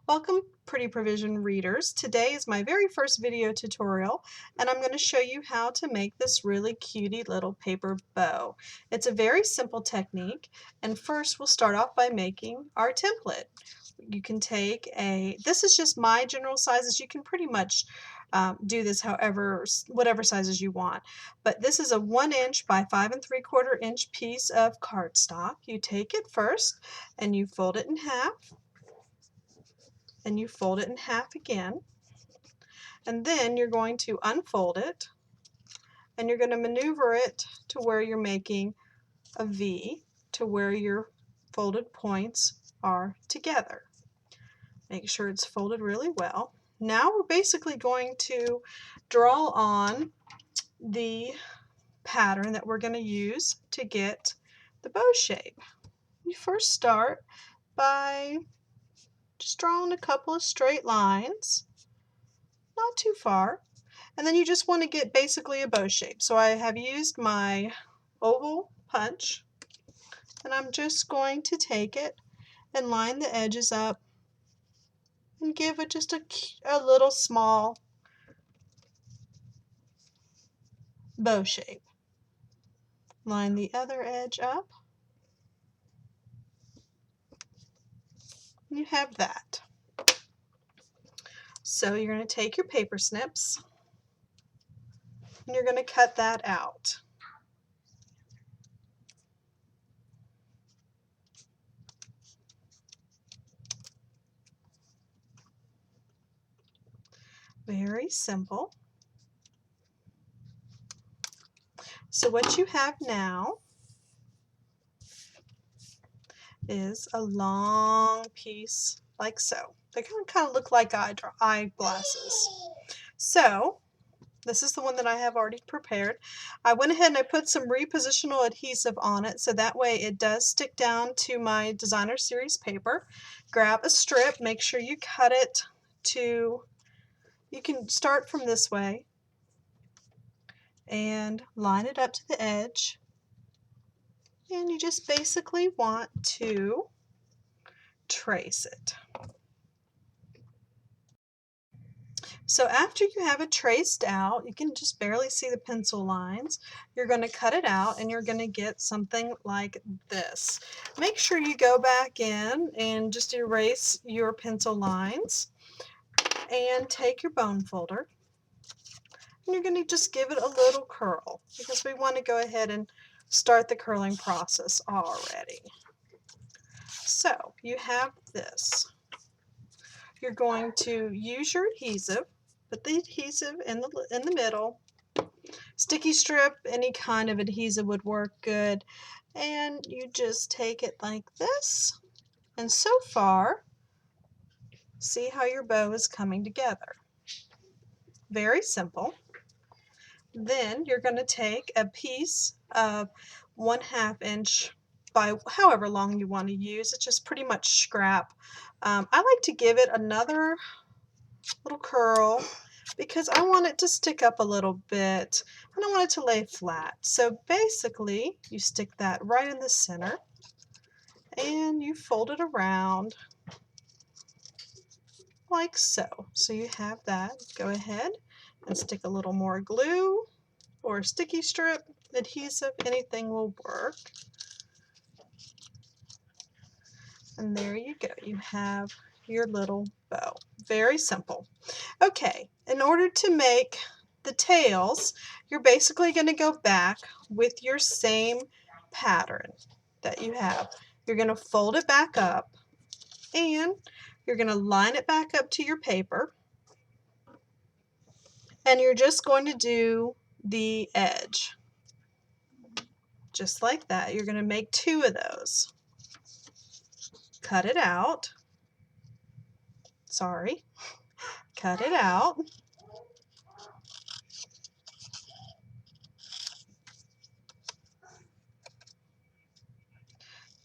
Welcome, Pretty Provision readers. Today is my very first video tutorial and I'm going to show you how to make this really cutie little paper bow. It's a very simple technique, and first we'll start off by making our template. You can take this is just my general sizes. You can pretty much do this whatever sizes you want. But this is a 1 inch by 5 3/4 inch piece of cardstock. You take it first and you fold it in half. And you fold it in half again, and then you're going to unfold it and you're going to maneuver it to where you're making a V, to where your folded points are together. Make sure it's folded really well. Now we're basically going to draw on the pattern that we're going to use to get the bow shape. You first start by just drawing a couple of straight lines, not too far, and then you just want to get basically a bow shape. So I have used my oval punch, and I'm just going to take it and line the edges up and give it just a little small bow shape. Line the other edge up, and you have that. So you're going to take your paper snips and you're going to cut that out. Very simple. So what you have now is a long piece like so. They kind of look like eyeglasses. So this is the one that I have already prepared. I went ahead and I put some repositional adhesive on it so that way it does stick down to my designer series paper. Grab a strip, make sure you cut it to, you can start from this way and line it up to the edge, and you just basically want to trace it. So after you have it traced out, you can just barely see the pencil lines. You're going to cut it out and you're going to get something like this. Make sure you go back in and just erase your pencil lines and take your bone folder. And you're going to just give it a little curl because we want to go ahead and start the curling process already. So you have this. You're going to use your adhesive. Put the adhesive in the middle. Sticky strip, any kind of adhesive would work good. And you just take it like this. And so far, see how your bow is coming together. Very simple. Then you're going to take a piece of 1/2 inch by however long you want to use. It's just pretty much scrap. I like to give it another little curl because I want it to stick up a little bit. I don't want it to lay flat. So basically, you stick that right in the center and you fold it around like so. So you have that. Go ahead and stick a little more glue or sticky strip, adhesive, anything will work. And there you go. You have your little bow. Very simple. Okay, in order to make the tails, you're basically going to go back with your same pattern that you have. You're going to fold it back up and you're going to line it back up to your paper, and you're just going to do the edge just like that. You're going to make 2 of those. Cut it out. Sorry. Cut it out.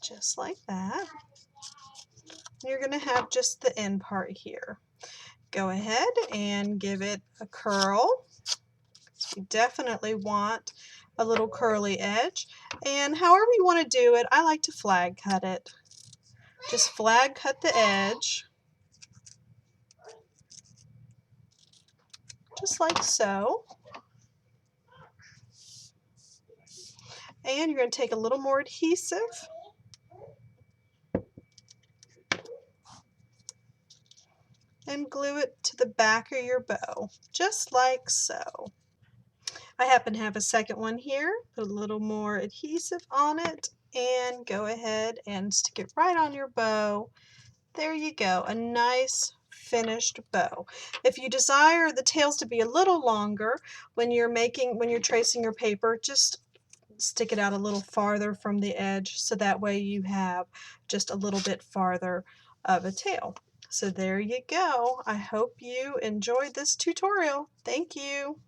Just like that. You're going to have just the end part here. Go ahead and give it a curl. You definitely want a little curly edge, and however you want to do it, I like to flag cut it. Just flag cut the edge just like so. And you're going to take a little more adhesive and glue it to the back of your bow, just like so. I happen to have a second one here. Put a little more adhesive on it and go ahead and stick it right on your bow. There you go, a nice finished bow. If you desire the tails to be a little longer when you're tracing your paper, just stick it out a little farther from the edge so that way you have just a little bit farther of a tail. So there you go. I hope you enjoyed this tutorial. Thank you.